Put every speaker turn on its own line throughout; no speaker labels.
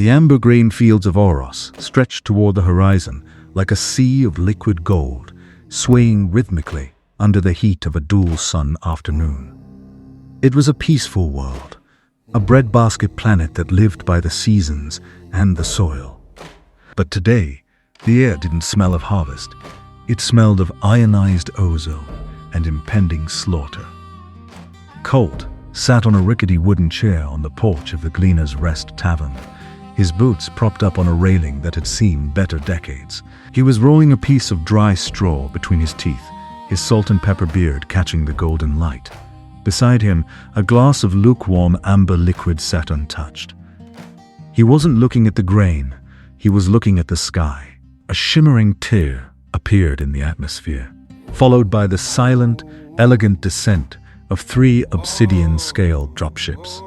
The amber grain fields of Oros stretched toward the horizon like a sea of liquid gold, swaying rhythmically under the heat of a dual-sun afternoon. It was a peaceful world, a breadbasket planet that lived by the seasons and the soil. But today, the air didn't smell of harvest. It smelled of ionized ozone and impending slaughter. Colt sat on a rickety wooden chair on the porch of the Gleaner's Rest Tavern, his boots propped up on a railing that had seen better decades. He was rolling a piece of dry straw between his teeth, his salt and pepper beard catching the golden light. Beside him, a glass of lukewarm amber liquid sat untouched. He wasn't looking at the grain, he was looking at the sky. A shimmering tear appeared in the atmosphere, followed by the silent, elegant descent of 3 obsidian-scaled dropships.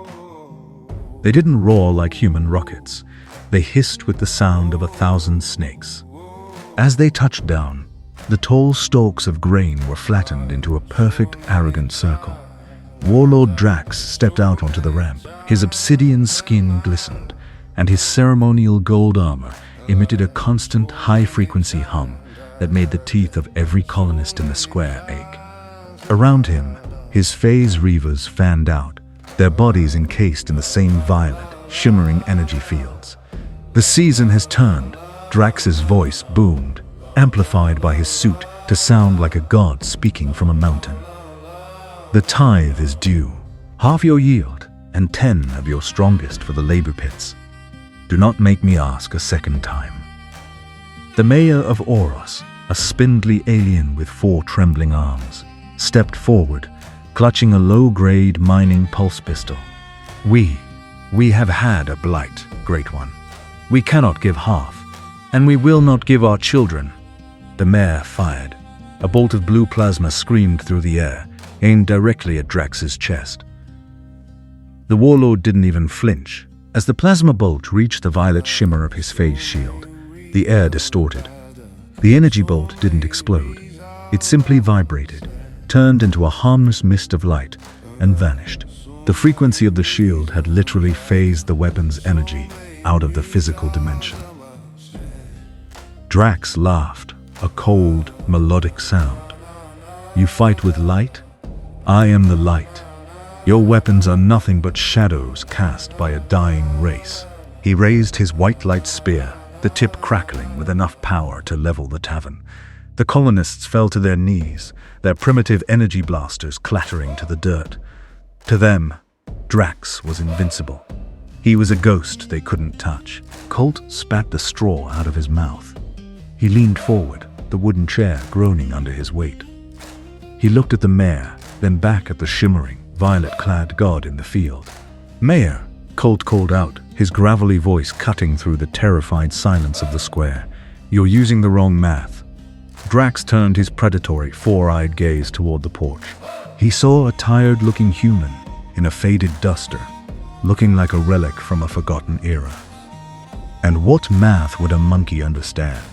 They didn't roar like human rockets. They hissed with the sound of 1,000 snakes. As they touched down, the tall stalks of grain were flattened into a perfect, arrogant circle. Warlord Drax stepped out onto the ramp. His obsidian skin glistened, and his ceremonial gold armor emitted a constant, high-frequency hum that made the teeth of every colonist in the square ache. Around him, his Phase-Reavers fanned out, their bodies encased in the same violet, shimmering energy fields. The season has turned. Drax's voice boomed, amplified by his suit to sound like a god speaking from a mountain. The tithe is due. Half your yield, and 10 of your strongest for the labor pits. Do not make me ask a second time. The mayor of Oros, a spindly alien with 4 trembling arms, stepped forward, clutching a low-grade mining pulse pistol. We have had a blight, Great One. We cannot give half, and we will not give our children. The mayor fired. A bolt of blue plasma screamed through the air, aimed directly at Drax's chest. The Warlord didn't even flinch. As the plasma bolt reached the violet shimmer of his phase shield, the air distorted. The energy bolt didn't explode. It simply vibrated, turned into a harmless mist of light, and vanished. The frequency of the shield had literally phased the weapon's energy out of the physical dimension. Drax laughed, a cold, melodic sound. You fight with light? I am the light. Your weapons are nothing but shadows cast by a dying race. He raised his white light spear, the tip crackling with enough power to level the tavern. The colonists fell to their knees, their primitive energy blasters clattering to the dirt. To them, Drax was invincible. He was a ghost they couldn't touch. Colt spat the straw out of his mouth. He leaned forward, the wooden chair groaning under his weight. He looked at the mayor, then back at the shimmering, violet-clad god in the field. "Mayor," Colt called out, his gravelly voice cutting through the terrified silence of the square. "You're using the wrong math." Drax turned his predatory, 4-eyed gaze toward the porch. He saw a tired-looking human in a faded duster, looking like a relic from a forgotten era. And what math would a monkey understand?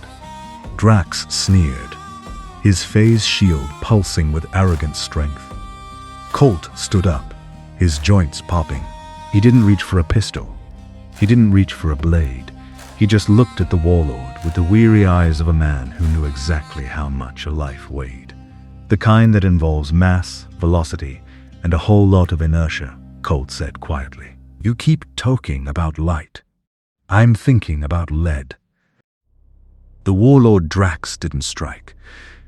Drax sneered, his phase shield pulsing with arrogant strength. Colt stood up, his joints popping. He didn't reach for a pistol. He didn't reach for a blade. He just looked at the Warlord with the weary eyes of a man who knew exactly how much a life weighed. The kind that involves mass, velocity, and a whole lot of inertia, Colt said quietly. You keep talking about light. I'm thinking about lead. The Warlord Drax didn't strike.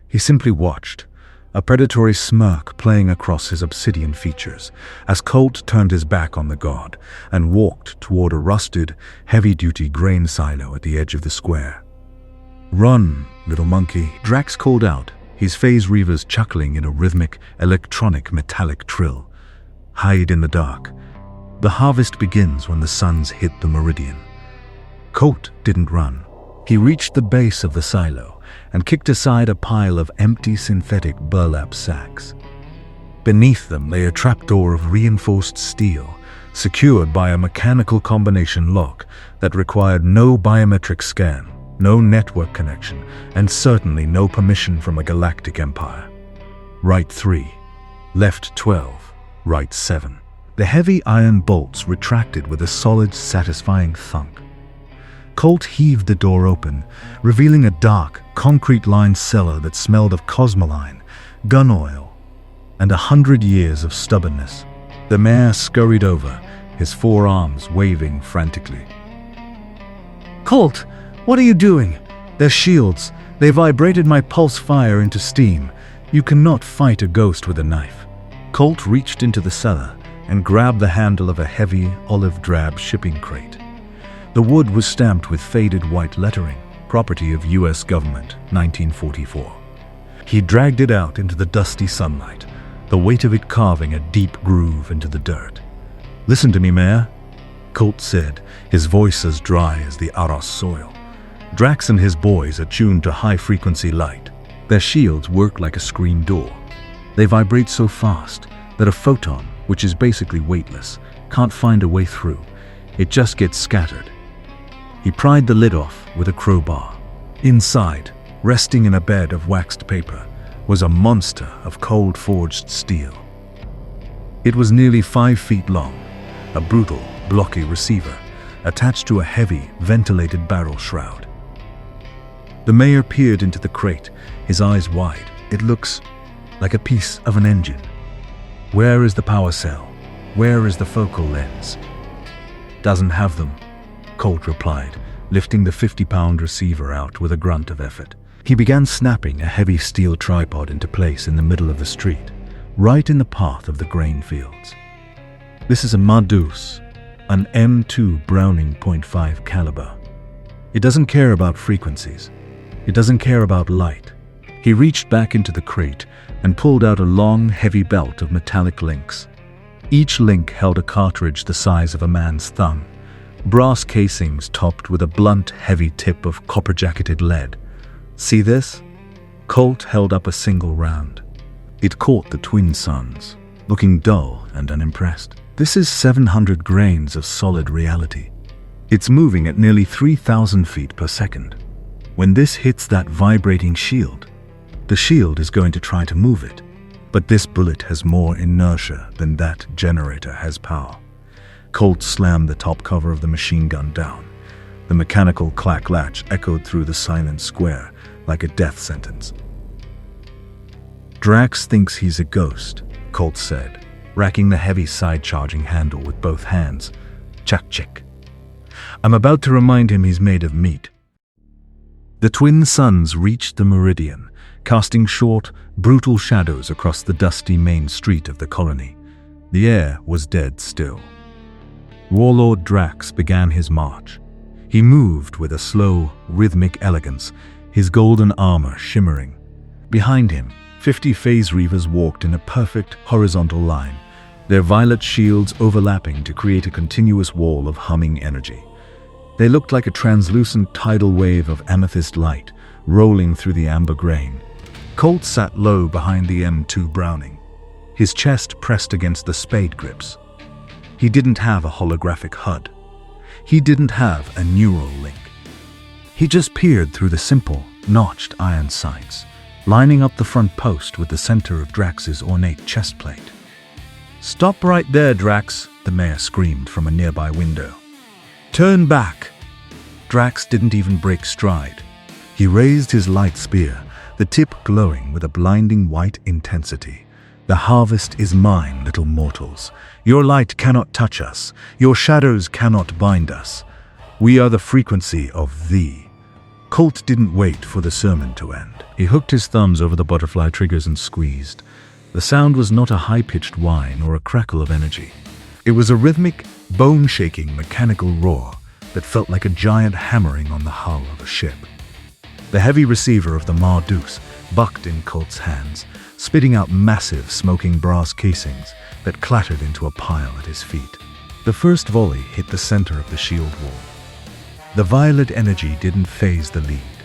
He simply watched, a predatory smirk playing across his obsidian features, as Colt turned his back on the god and walked toward a rusted, heavy-duty grain silo at the edge of the square. "Run, little monkey," Drax called out, his Phase-Reavers chuckling in a rhythmic, electronic, metallic trill. "Hide in the dark. The harvest begins when the suns hit the meridian." Colt didn't run. He reached the base of the silo and kicked aside a pile of empty synthetic burlap sacks. Beneath them lay a trapdoor of reinforced steel, secured by a mechanical combination lock that required no biometric scan, no network connection, and certainly no permission from a galactic empire. Right 3, left 12, right 7. The heavy iron bolts retracted with a solid, satisfying thunk. Colt heaved the door open, revealing a dark, concrete-lined cellar that smelled of cosmoline, gun oil, and 100 years of stubbornness. The mayor scurried over, his forearms waving frantically.
"Colt, what are you doing?"
"They're shields. They vibrated my pulse fire into steam. You cannot fight a ghost with a knife." Colt reached into the cellar and grabbed the handle of a heavy, olive-drab shipping crate. The wood was stamped with faded white lettering, property of U.S. government, 1944. He dragged it out into the dusty sunlight, the weight of it carving a deep groove into the dirt. "Listen to me, Mayor," Colt said, his voice as dry as the Oros soil. "Drax and his boys are tuned to high-frequency light. Their shields work like a screen door. They vibrate so fast that a photon, which is basically weightless, can't find a way through. It just gets scattered." He pried the lid off with a crowbar. Inside, resting in a bed of waxed paper, was a monster of cold-forged steel. It was nearly 5 feet long, a brutal, blocky receiver attached to a heavy, ventilated barrel shroud. The mayor peered into the crate, his eyes wide. "It looks like a piece of an engine. Where is the power cell? Where is the focal lens?" "Doesn't have them," Colt replied, lifting the 50-pound receiver out with a grunt of effort. He began snapping a heavy steel tripod into place in the middle of the street, right in the path of the grain fields. "This is a Madus, an M2 Browning .5 caliber. It doesn't care about frequencies. It doesn't care about light." He reached back into the crate and pulled out a long, heavy belt of metallic links. Each link held a cartridge the size of a man's thumb, brass casings topped with a blunt, heavy tip of copper-jacketed lead. "See this?" Colt held up a single round. It caught the twin suns, looking dull and unimpressed. "This is 700 grains of solid reality. It's moving at nearly 3,000 feet per second. When this hits that vibrating shield, the shield is going to try to move it. But this bullet has more inertia than that generator has power." Colt slammed the top cover of the machine gun down. The mechanical clack latch echoed through the silent square like a death sentence. "Drax thinks he's a ghost," Colt said, racking the heavy side-charging handle with both hands. "Chak-chik. I'm about to remind him he's made of meat." The twin suns reached the meridian, casting short, brutal shadows across the dusty main street of the colony. The air was dead still. Warlord Drax began his march. He moved with a slow, rhythmic elegance, his golden armor shimmering. Behind him, 50 Phase-Reavers walked in a perfect horizontal line, their violet shields overlapping to create a continuous wall of humming energy. They looked like a translucent tidal wave of amethyst light rolling through the amber grain. Colt sat low behind the M2 Browning, his chest pressed against the spade grips. He didn't have a holographic HUD. He didn't have a neural link. He just peered through the simple, notched iron sights, lining up the front post with the center of Drax's ornate chest plate. "Stop right there, Drax," the mayor screamed from a nearby window. "Turn back." Drax didn't even break stride. He raised his light spear, the tip glowing with a blinding white intensity. "The harvest is mine, little mortals. Your light cannot touch us. Your shadows cannot bind us. We are the frequency of thee." Colt didn't wait for the sermon to end. He hooked his thumbs over the butterfly triggers and squeezed. The sound was not a high-pitched whine or a crackle of energy. It was a rhythmic, bone-shaking mechanical roar that felt like a giant hammering on the hull of a ship. The heavy receiver of the Mardus bucked in Colt's hands, spitting out massive, smoking brass casings that clattered into a pile at his feet. The first volley hit the center of the shield wall. The violet energy didn't phase the lead.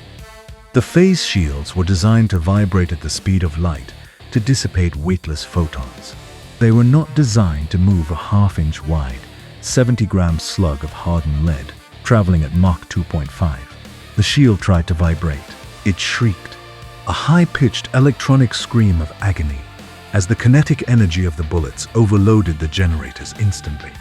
The phase shields were designed to vibrate at the speed of light to dissipate weightless photons. They were not designed to move a half-inch wide, 70-gram slug of hardened lead, traveling at Mach 2.5. The shield tried to vibrate. It shrieked, a high-pitched electronic scream of agony, as the kinetic energy of the bullets overloaded the generators instantly.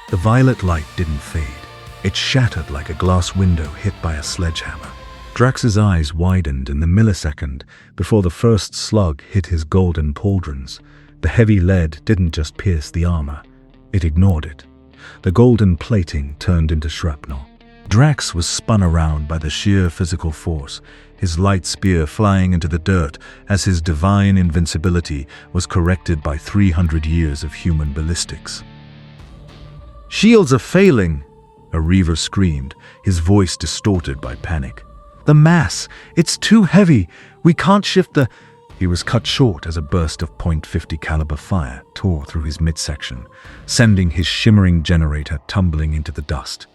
The violet light didn't fade. It shattered like a glass window hit by a sledgehammer. Drax's eyes widened in the millisecond before the first slug hit his golden pauldrons. The heavy lead didn't just pierce the armor, it ignored it. The golden plating turned into shrapnel. Drax was spun around by the sheer physical force, his light spear flying into the dirt as his divine invincibility was corrected by 300 years of human ballistics. "Shields are failing!" a Reaver screamed, his voice distorted by panic. "The mass! It's too heavy! We can't shift the—" He was cut short as a burst of .50 caliber fire tore through his midsection, sending his shimmering generator tumbling into the dust.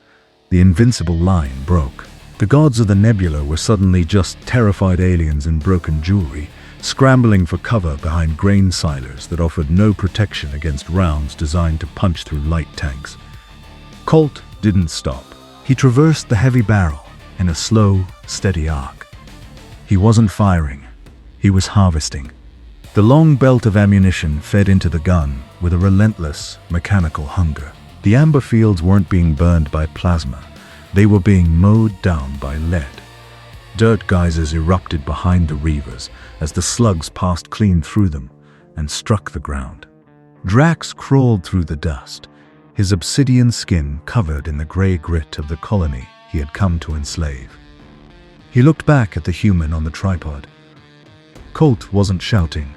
The invincible line broke. The gods of the nebula were suddenly just terrified aliens in broken jewelry, scrambling for cover behind grain silos that offered no protection against rounds designed to punch through light tanks. Colt didn't stop. He traversed the heavy barrel in a slow, steady arc. He wasn't firing. He was harvesting. The long belt of ammunition fed into the gun with a relentless, mechanical hunger. The amber fields weren't being burned by plasma. They were being mowed down by lead. Dirt geysers erupted behind the Reavers as the slugs passed clean through them and struck the ground. Drax crawled through the dust, his obsidian skin covered in the gray grit of the colony he had come to enslave. He looked back at the human on the tripod. Colt wasn't shouting.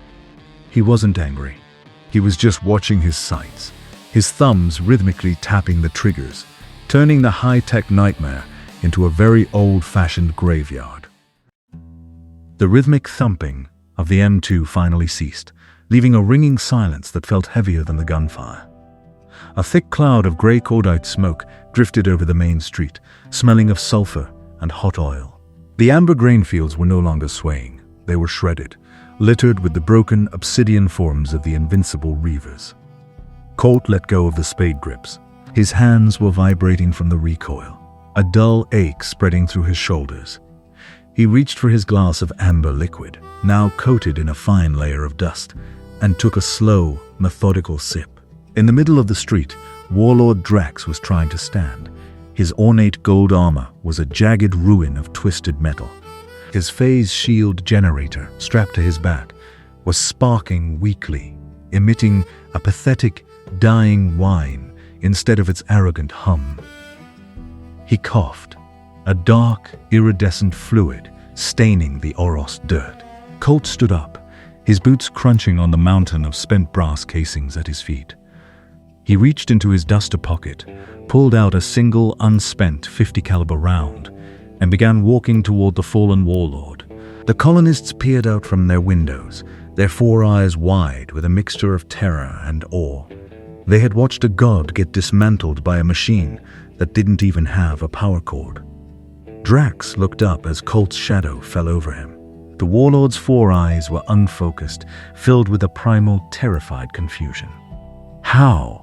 He wasn't angry. He was just watching his sights, his thumbs rhythmically tapping the triggers, turning the high-tech nightmare into a very old-fashioned graveyard. The rhythmic thumping of the M2 finally ceased, leaving a ringing silence that felt heavier than the gunfire. A thick cloud of gray cordite smoke drifted over the main street, smelling of sulfur and hot oil. The amber grain fields were no longer swaying. They were shredded, littered with the broken obsidian forms of the invincible Reavers. Colt let go of the spade grips. His hands were vibrating from the recoil, a dull ache spreading through his shoulders. He reached for his glass of amber liquid, now coated in a fine layer of dust, and took a slow, methodical sip. In the middle of the street, Warlord Drax was trying to stand. His ornate gold armor was a jagged ruin of twisted metal. His phase shield generator, strapped to his back, was sparking weakly, emitting a pathetic, dying whine instead of its arrogant hum. He coughed, a dark, iridescent fluid staining the Oros dirt. Colt stood up, his boots crunching on the mountain of spent brass casings at his feet. He reached into his duster pocket, pulled out a single unspent .50 caliber round, and began walking toward the fallen Warlord. The colonists peered out from their windows, their four eyes wide with a mixture of terror and awe. They had watched a god get dismantled by a machine that didn't even have a power cord. Drax looked up as Colt's shadow fell over him. The Warlord's four eyes were unfocused, filled with a primal, terrified confusion. "How?"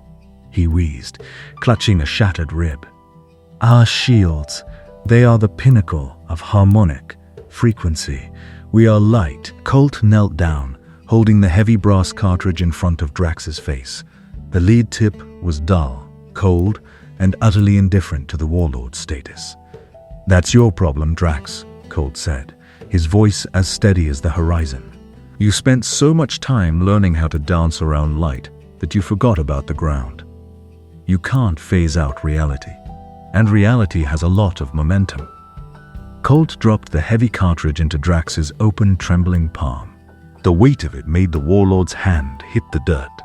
he wheezed, clutching a shattered rib. "Our shields, they are the pinnacle of harmonic frequency. We are light." Colt knelt down, holding the heavy brass cartridge in front of Drax's face. The lead tip was dull, cold, and utterly indifferent to the Warlord's status. "That's your problem, Drax," Colt said, his voice as steady as the horizon. "You spent so much time learning how to dance around light that you forgot about the ground. You can't phase out reality, and reality has a lot of momentum." Colt dropped the heavy cartridge into Drax's open, trembling palm. The weight of it made the Warlord's hand hit the dirt.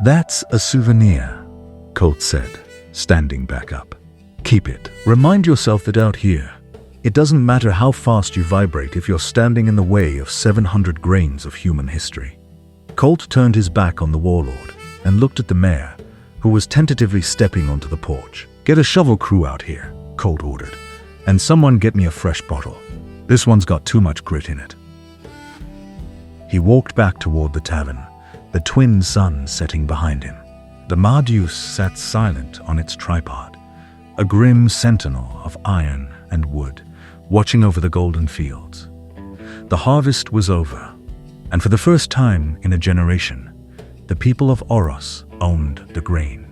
"That's a souvenir," Colt said, standing back up. "Keep it. Remind yourself that out here, it doesn't matter how fast you vibrate if you're standing in the way of 700 grains of human history." Colt turned his back on the Warlord and looked at the mayor, who was tentatively stepping onto the porch. "Get a shovel crew out here," Colt ordered, "and someone get me a fresh bottle. This one's got too much grit in it." He walked back toward the tavern, the twin suns setting behind him. The Mardeus sat silent on its tripod, a grim sentinel of iron and wood, watching over the golden fields. The harvest was over, and for the first time in a generation, the people of Oros owned the grain.